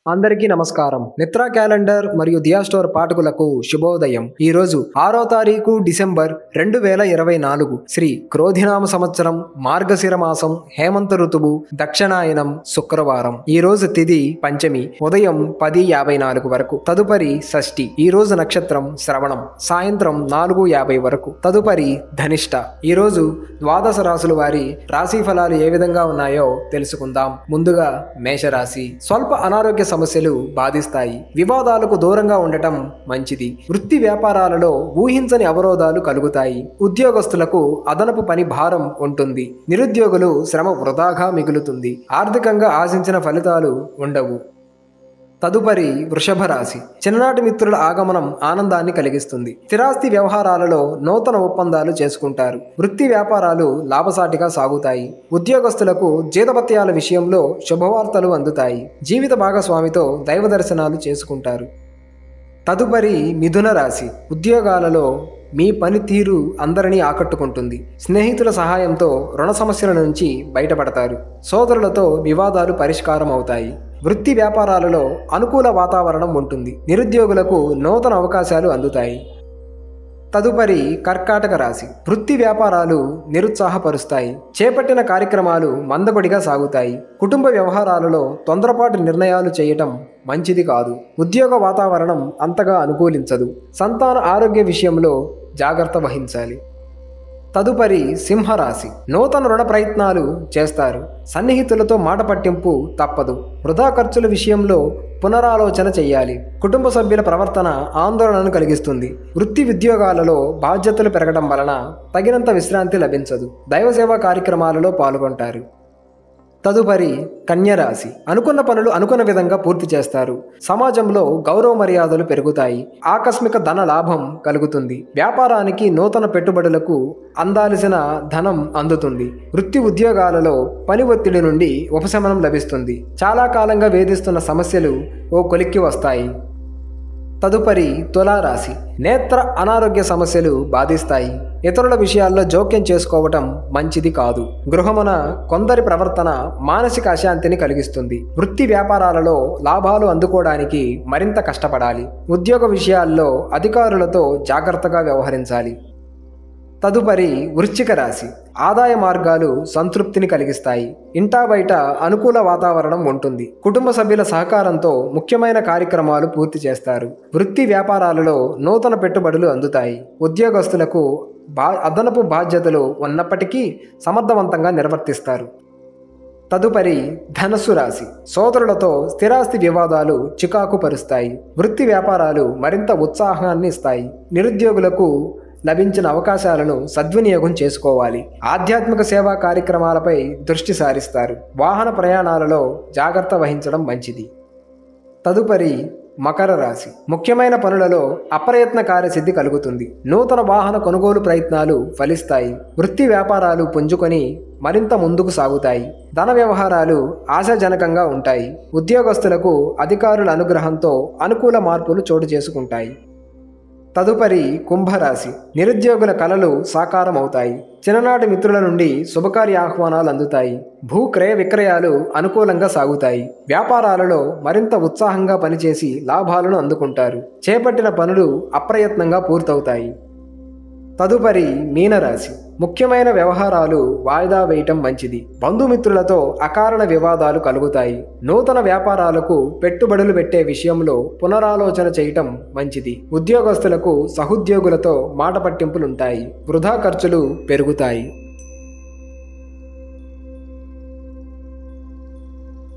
అందరికీ నమస్కారం. మిత్రా క్యాలెండర్ మరియు దియా స్టోర్ పాఠకులకు శుభోదయం. ఈ రోజు 6వ తారీఖు డిసెంబర్ 2024 శ్రీ క్రోధినామ సంవత్సరం, మార్గశిర మాసం, హేమంత ఋతువు, దక్షిణాయనం, శుక్రవారం. ఈ రోజు తిథి పంచమి, ఉదయం 10:54 వరకు. తదుపరి షష్ఠి. ఈ రోజు నక్షత్రం శ్రవణం, సాయంత్రం 4:50 వరకు. తదుపరి ధనిష్ట. ఈ రోజు ద్వాదశ రాశుల వారి రాశి ఫలాలు ఏ విధంగా ఉన్నాయో తెలుసుకుందాం. ముందుగా మేషరాశి. స్వల్ప అనారోగ్య సమస్యలు బాధిస్తాయి. వివాదాలకు దూరంగా ఉండటం మంచిది. వృత్తి వ్యాపారాలలో ఊహించని అవరోధాలు కలుగుతాయి. ఉద్యోగస్తులకు అదనపు పని భారం ఉంటుంది. నిరుద్యోగులు శ్రమ వృధాగా మిగులుతుంది. ఆర్థికంగా ఆశించిన ఫలితాలు ఉండవు. తదుపరి వృషభ రాశి. చిన్ననాటి మిత్రుల ఆగమనం ఆనందాన్ని కలిగిస్తుంది. స్థిరాస్తి వ్యవహారాలలో నూతన ఒప్పందాలు చేసుకుంటారు. వృత్తి వ్యాపారాలు లాభసాటిగా సాగుతాయి. ఉద్యోగస్తులకు జీతభత్యాల విషయంలో శుభవార్తలు అందుతాయి. జీవిత భాగస్వామితో దైవ దర్శనాలు చేసుకుంటారు. తదుపరి మిథున రాశి. ఉద్యోగాలలో మీ పనితీరు అందరినీ ఆకట్టుకుంటుంది. స్నేహితుల సహాయంతో రుణ సమస్యల నుంచి బయటపడతారు. సోదరులతో వివాదాలు పరిష్కారం అవుతాయి. వృత్తి వ్యాపారాలలో అనుకూల వాతావరణం ఉంటుంది. నిరుద్యోగులకు నూతన అవకాశాలు అందుతాయి. తదుపరి కర్కాటక రాశి. వృత్తి వ్యాపారాలు నిరుత్సాహపరుస్తాయి. చేపట్టిన కార్యక్రమాలు మందకొడిగా సాగుతాయి. కుటుంబ వ్యవహారాలలో తొందరపాటు నిర్ణయాలు చేయటం మంచిది కాదు. ఉద్యోగ వాతావరణం అంతగా అనుకూలించదు. సంతాన ఆరోగ్య విషయంలో జాగ్రత్త వహించాలి. తదుపరి సింహరాశి. నూతన రుణ ప్రయత్నాలు చేస్తారు. సన్నిహితులతో మాట పట్టింపు తప్పదు. వృధా ఖర్చుల విషయంలో పునరాలోచన చేయాలి. కుటుంబ సభ్యుల ప్రవర్తన ఆందోళనను కలిగిస్తుంది. వృత్తి ఉద్యోగాలలో బాధ్యతలు పెరగడం వలన తగినంత విశ్రాంతి లభించదు. దైవసేవా కార్యక్రమాలలో పాల్గొంటారు. తదుపరి కన్యరాశి. అనుకున్న పనులు అనుకున్న విధంగా పూర్తి చేస్తారు. సమాజంలో గౌరవ మర్యాదలు పెరుగుతాయి. ఆకస్మిక ధన లాభం కలుగుతుంది. వ్యాపారానికి నూతన పెట్టుబడులకు అందాల్సిన ధనం అందుతుంది. వృత్తి ఉద్యోగాలలో పని ఒత్తిడి నుండి ఉపశమనం లభిస్తుంది. చాలా కాలంగా వేధిస్తున్న సమస్యలు ఓ కొలిక్కి వస్తాయి. తదుపరి తులారాశి. నేత్ర అనారోగ్య సమస్యలు బాధిస్తాయి. ఇతరుల విషయాల్లో జోక్యం చేసుకోవటం మంచిది కాదు. గృహమున కొందరి ప్రవర్తన మానసిక అశాంతిని కలిగిస్తుంది. వృత్తి వ్యాపారాలలో లాభాలు అందుకోవడానికి మరింత కష్టపడాలి. ఉద్యోగ విషయాల్లో అధికారులతో జాగ్రత్తగా వ్యవహరించాలి. తదుపరి వృశ్చిక రాశి. ఆదాయ మార్గాలు సంతృప్తిని కలిగిస్తాయి. ఇంటా బయట అనుకూల వాతావరణం ఉంటుంది. కుటుంబ సభ్యుల సహకారంతో ముఖ్యమైన కార్యక్రమాలు పూర్తి చేస్తారు. వృత్తి వ్యాపారాలలో నూతన పెట్టుబడులు అందుతాయి. ఉద్యోగస్తులకు అదనపు బాధ్యతలు ఉన్నప్పటికీ సమర్థవంతంగా నిర్వర్తిస్తారు. తదుపరి ధనస్సు రాశి. సోదరులతో స్థిరాస్తి వివాదాలు చికాకు పరుస్తాయి. వృత్తి వ్యాపారాలు మరింత ఉత్సాహాన్ని ఇస్తాయి. నిరుద్యోగులకు లభించిన అవకాశాలను సద్వినియోగం చేసుకోవాలి. ఆధ్యాత్మిక సేవా కార్యక్రమాలపై దృష్టి సారిస్తారు. వాహన ప్రయాణాలలో జాగ్రత్త వహించడం మంచిది. తదుపరి మకర రాశి. ముఖ్యమైన పనులలో అప్రయత్న కార్యసిద్ధి కలుగుతుంది. నూతన వాహన కొనుగోలు ప్రయత్నాలు ఫలిస్తాయి. వృత్తి వ్యాపారాలు పుంజుకొని మరింత ముందుకు సాగుతాయి. ధన వ్యవహారాలు ఆశాజనకంగా ఉంటాయి. ఉద్యోగస్తులకు అధికారుల అనుగ్రహంతో అనుకూల మార్పులు చోటు చేసుకుంటాయి. తదుపరి కుంభరాశి. నిరుద్యోగుల కలలు సాకారం అవుతాయి. చిన్ననాటి మిత్రుల నుండి శుభకార్య ఆహ్వానాలు అందుతాయి. భూ క్రయ విక్రయాలు అనుకూలంగా సాగుతాయి. వ్యాపారాలలో మరింత ఉత్సాహంగా పనిచేసి లాభాలను అందుకుంటారు. చేపట్టిన పనులు అప్రయత్నంగా పూర్తవుతాయి. తదుపరి మీనరాశి. ముఖ్యమైన వ్యవహారాలు వాయిదా వేయటం మంచిది. బంధుమిత్రులతో అకారణ వివాదాలు కలుగుతాయి. నూతన వ్యాపారాలకు పెట్టుబడులు పెట్టే విషయంలో పునరాలోచన చేయటం మంచిది. ఉద్యోగస్తులకు సహోద్యోగులతో మాట పట్టింపులుంటాయి. వృధా ఖర్చులు పెరుగుతాయి.